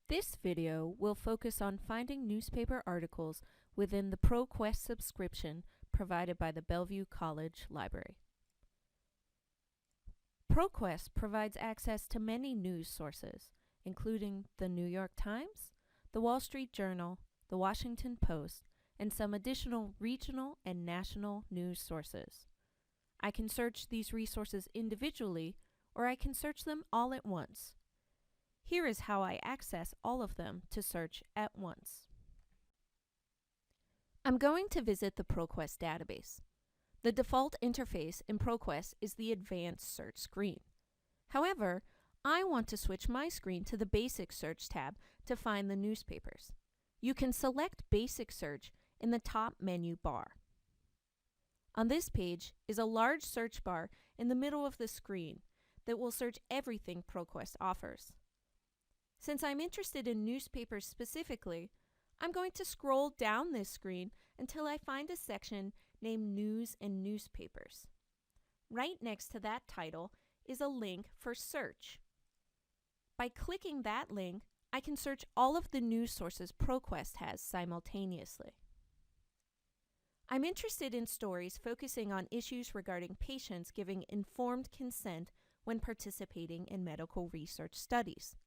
This video will focus on finding newspaper articles within the ProQuest subscription provided by the Bellevue College Library. ProQuest provides access to many news sources, including the New York Times, the Wall Street Journal, the Washington Post, and some additional regional and national news sources. I can search these resources individually, or I can search them all at once. Here is how I access all of them to search at once. I'm going to visit the ProQuest database. The default interface in ProQuest is the Advanced Search screen. However, I want to switch my screen to the Basic Search tab to find the newspapers. You can select Basic Search in the top menu bar. On this page is a large search bar in the middle of the screen that will search everything ProQuest offers. Since I'm interested in newspapers specifically, I'm going to scroll down this screen until I find a section named News and Newspapers. Right next to that title is a link for search. By clicking that link, I can search all of the news sources ProQuest has simultaneously. I'm interested in stories focusing on issues regarding patients giving informed consent when participating in medical research studies.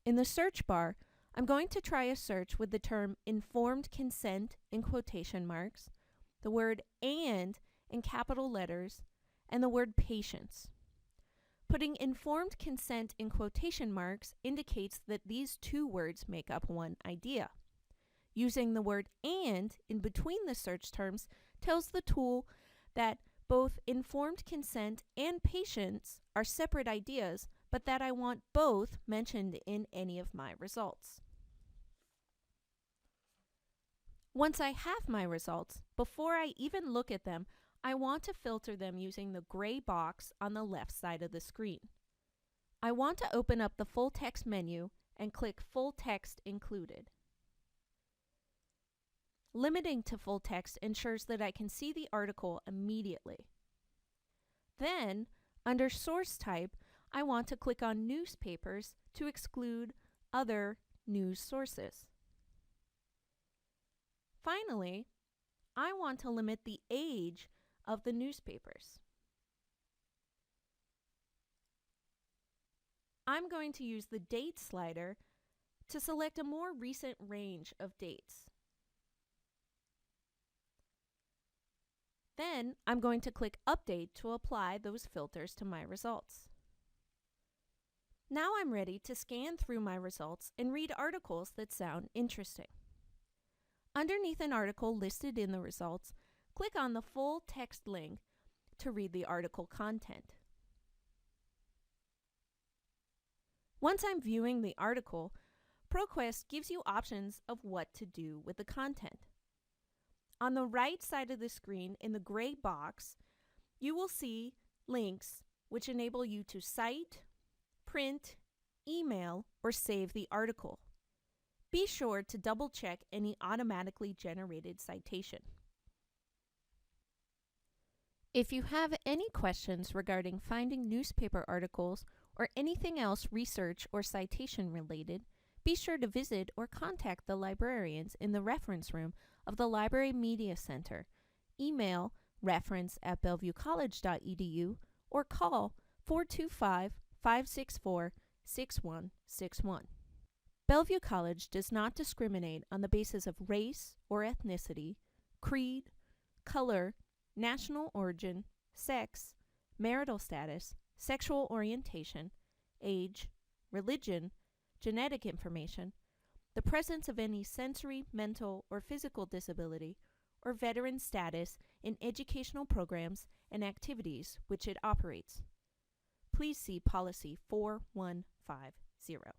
In the search bar, I'm going to try a search with the term informed consent in quotation marks, the word and in capital letters, and the word patients. Putting informed consent in quotation marks indicates that these two words make up one idea. Using the word and in between the search terms tells the tool that both informed consent and patients are separate ideas, but that I want both mentioned in any of my results. Once I have my results, before I even look at them, I want to filter them using the gray box on the left side of the screen. I want to open up the Full Text menu and click Full Text Included. Limiting to full text ensures that I can see the article immediately. Then, under Source Type, I want to click on Newspapers to exclude other news sources. Finally, I want to limit the age of the newspapers. I'm going to use the Date slider to select a more recent range of dates. Then I'm going to click Update to apply those filters to my results. Now I'm ready to scan through my results and read articles that sound interesting. Underneath an article listed in the results, click on the full text link to read the article content. Once I'm viewing the article, ProQuest gives you options of what to do with the content. On the right side of the screen in the gray box, you will see links which enable you to cite, print, email, or save the article. Be sure to double-check any automatically generated citation. If you have any questions regarding finding newspaper articles or anything else research or citation related, be sure to visit or contact the librarians in the reference room of the Library Media Center. Email reference@bellevuecollege.edu or call 425-564-6161. Bellevue College does not discriminate on the basis of race or ethnicity, creed, color, national origin, sex, marital status, sexual orientation, age, religion, genetic information, the presence of any sensory, mental, or physical disability, or veteran status in educational programs and activities which it operates. Please see Policy 4150.